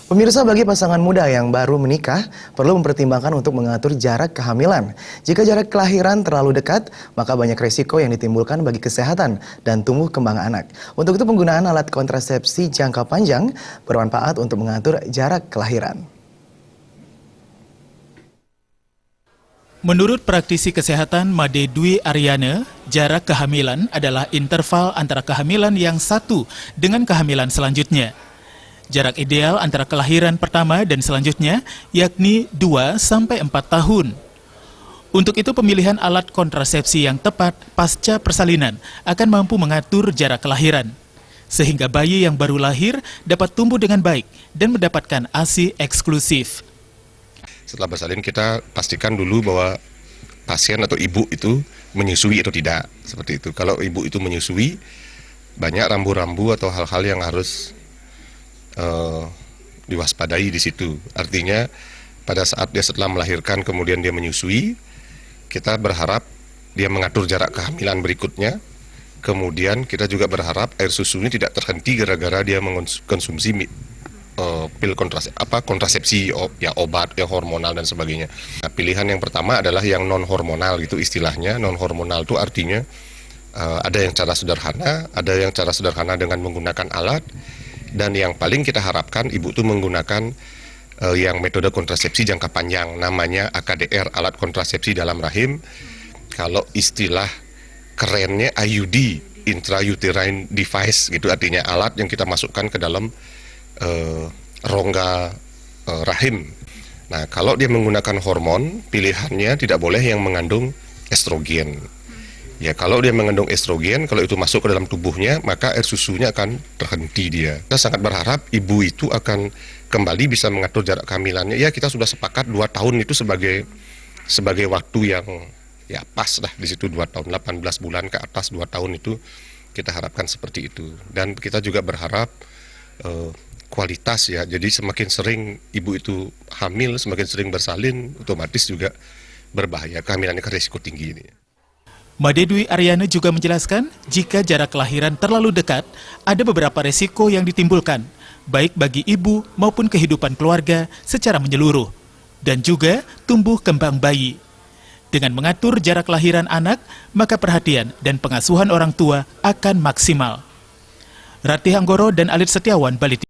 Pemirsa, bagi pasangan muda yang baru menikah, perlu mempertimbangkan untuk mengatur jarak kehamilan. Jika jarak kelahiran terlalu dekat, maka banyak resiko yang ditimbulkan bagi kesehatan dan tumbuh kembang anak. Untuk itu penggunaan alat kontrasepsi jangka panjang bermanfaat untuk mengatur jarak kelahiran. Menurut praktisi kesehatan Made Dwi Aryana, jarak kehamilan adalah interval antara kehamilan yang satu dengan kehamilan selanjutnya. Jarak ideal antara kelahiran pertama dan selanjutnya yakni 2-4 tahun. Untuk itu pemilihan alat kontrasepsi yang tepat pasca persalinan akan mampu mengatur jarak kelahiran, sehingga bayi yang baru lahir dapat tumbuh dengan baik dan mendapatkan ASI eksklusif. Setelah bersalin kita pastikan dulu bahwa pasien atau ibu itu menyusui atau tidak, seperti itu. Kalau ibu itu menyusui, banyak rambu-rambu atau hal-hal yang harus diwaspadai di situ. Artinya pada saat dia setelah melahirkan kemudian dia menyusui, kita berharap dia mengatur jarak kehamilan berikutnya. Kemudian kita juga berharap air susu ini tidak terhenti gara-gara dia mengkonsumsi pil kontrasepsi, ya obat, ya hormonal dan sebagainya. Nah, pilihan yang pertama adalah yang non hormonal, gitu istilahnya. Non hormonal itu artinya ada yang cara sederhana, ada yang cara sederhana dengan menggunakan alat, dan yang paling kita harapkan ibu itu menggunakan yang metode kontrasepsi jangka panjang, namanya AKDR, alat kontrasepsi dalam rahim. Kalau istilah kerennya IUD, intrauterine device, gitu artinya alat yang kita masukkan ke dalam rongga rahim. Nah, kalau dia menggunakan hormon, pilihannya tidak boleh yang mengandung estrogen. Ya, kalau dia mengandung estrogen, kalau itu masuk ke dalam tubuhnya, maka air susunya akan terhenti dia. Kita sangat berharap ibu itu akan kembali bisa mengatur jarak kehamilannya. Ya, kita sudah sepakat 2 tahun itu sebagai waktu yang ya pas lah di situ, 2 tahun, 18 bulan ke atas 2 tahun itu kita harapkan seperti itu. Dan kita juga berharap kualitas, ya, jadi semakin sering ibu itu hamil, semakin sering bersalin, otomatis juga berbahaya, kehamilannya kan risiko tinggi ini. Made Dwi Aryana juga menjelaskan, jika jarak kelahiran terlalu dekat, ada beberapa resiko yang ditimbulkan, baik bagi ibu maupun kehidupan keluarga secara menyeluruh, dan juga tumbuh kembang bayi. Dengan mengatur jarak kelahiran anak, maka perhatian dan pengasuhan orang tua akan maksimal. Ratih Anggoro dan Alit Setiawan, Bali.